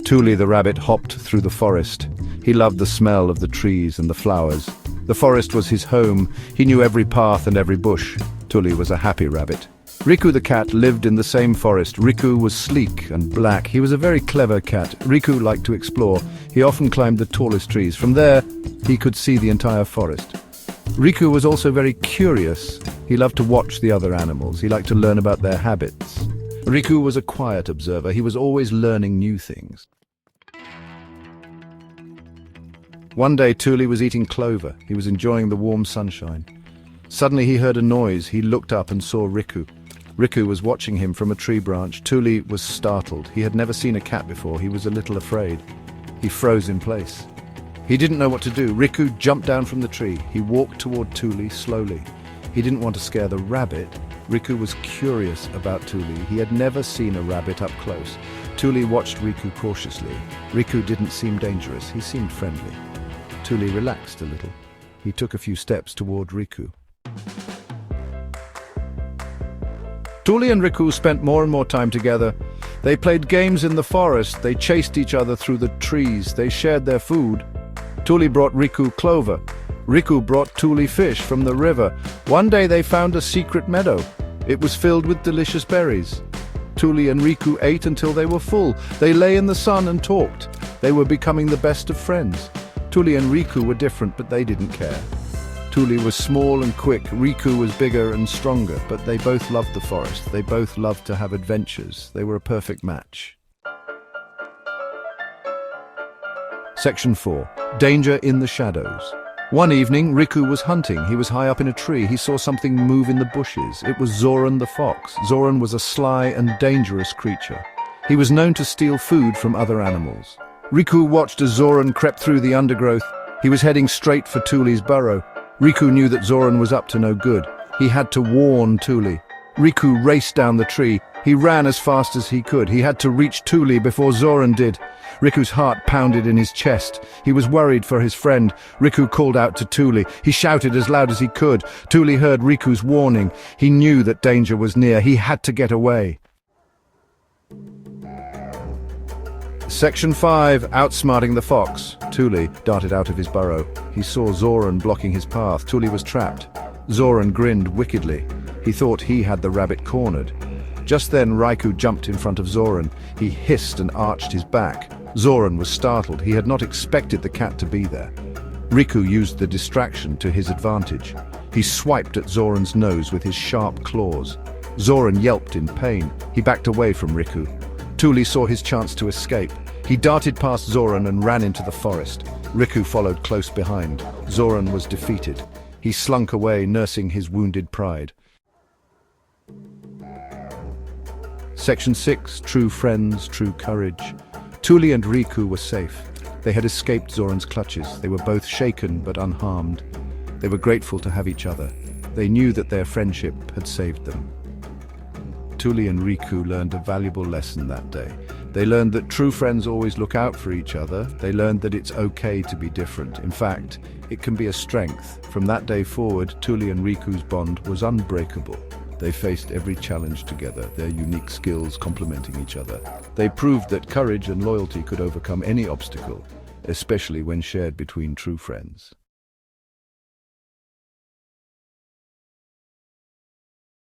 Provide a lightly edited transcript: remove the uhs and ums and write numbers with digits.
Tuli the rabbit hopped through the forest. He loved the smell of the trees and the flowers. The forest was his home. He knew every path and every bush. Tuli was a happy rabbit. Riku the cat lived in the same forest. Riku was sleek and black. He was a very clever cat. Riku liked to explore. He often climbed the tallest trees. From there, he could see the entire forest. Riku was also very curious. He loved to watch the other animals. He liked to learn about their habits. Riku was a quiet observer. He was always learning new things. One day, Tuli was eating clover. He was enjoying the warm sunshine. Suddenly, he heard a noise. He looked up and saw Riku. Riku was watching him from a tree branch. Tuli was startled. He had never seen a cat before. He was a little afraid. He froze in place. He didn't know what to do. Riku jumped down from the tree. He walked toward Tuli slowly. He didn't want to scare the rabbit. Riku was curious about Tuli. He had never seen a rabbit up close. Tuli watched Riku cautiously. Riku didn't seem dangerous. He seemed friendly. Tuli relaxed a little. He took a few steps toward Riku. Tuli and Riku spent more and more time together. They played games in the forest. They chased each other through the trees. They shared their food. Tuli brought Riku clover. Riku brought Tuli fish from the river. One day they found a secret meadow. It was filled with delicious berries. Tuli and Riku ate until they were full. They lay in the sun and talked. They were becoming the best of friends. Tuli and Riku were different, but they didn't care. Tuli was small and quick. Riku was bigger and stronger, but they both loved the forest. They both loved to have adventures. They were a perfect match. Section 4. Danger in the shadows. One evening, Riku was hunting. He was high up in a tree. He saw something move in the bushes. It was Zoran the fox. Zoran was a sly and dangerous creature. He was known to steal food from other animals. Riku watched as Zoran crept through the undergrowth. He was heading straight for Tuli's burrow. Riku knew that Zoran was up to no good. He had to warn Tuli. Riku raced down the tree. He ran as fast as he could. He had to reach Tuli before Zoran did. Riku's heart pounded in his chest. He was worried for his friend. Riku called out to Tuli. He shouted as loud as he could. Tuli heard Riku's warning. He knew that danger was near. He had to get away. Section 5. Outsmarting the fox. Tuli darted out of his burrow. He saw Zoran blocking his path. Tuli was trapped. Zoran grinned wickedly. He thought he had the rabbit cornered. Just then, Riku jumped in front of Zoran. He hissed and arched his back. Zoran was startled. He had not expected the cat to be there. Riku used the distraction to his advantage. He swiped at Zoran's nose with his sharp claws. Zoran yelped in pain. He backed away from Riku. Tuli saw his chance to escape. He darted past Zoran and ran into the forest. Riku followed close behind. Zoran was defeated. He slunk away, nursing his wounded pride. Section 6. True friends, true courage. Tuli and Riku were safe. They had escaped Zoran's clutches. They were both shaken but unharmed. They were grateful to have each other. They knew that their friendship had saved them. Tuli and Riku learned a valuable lesson that day. They learned that true friends always look out for each other. They learned that it's okay to be different. In fact, it can be a strength. From that day forward, Tuli and Riku's bond was unbreakable. They faced every challenge together, their unique skills complementing each other. They proved that courage and loyalty could overcome any obstacle, especially when shared between true friends.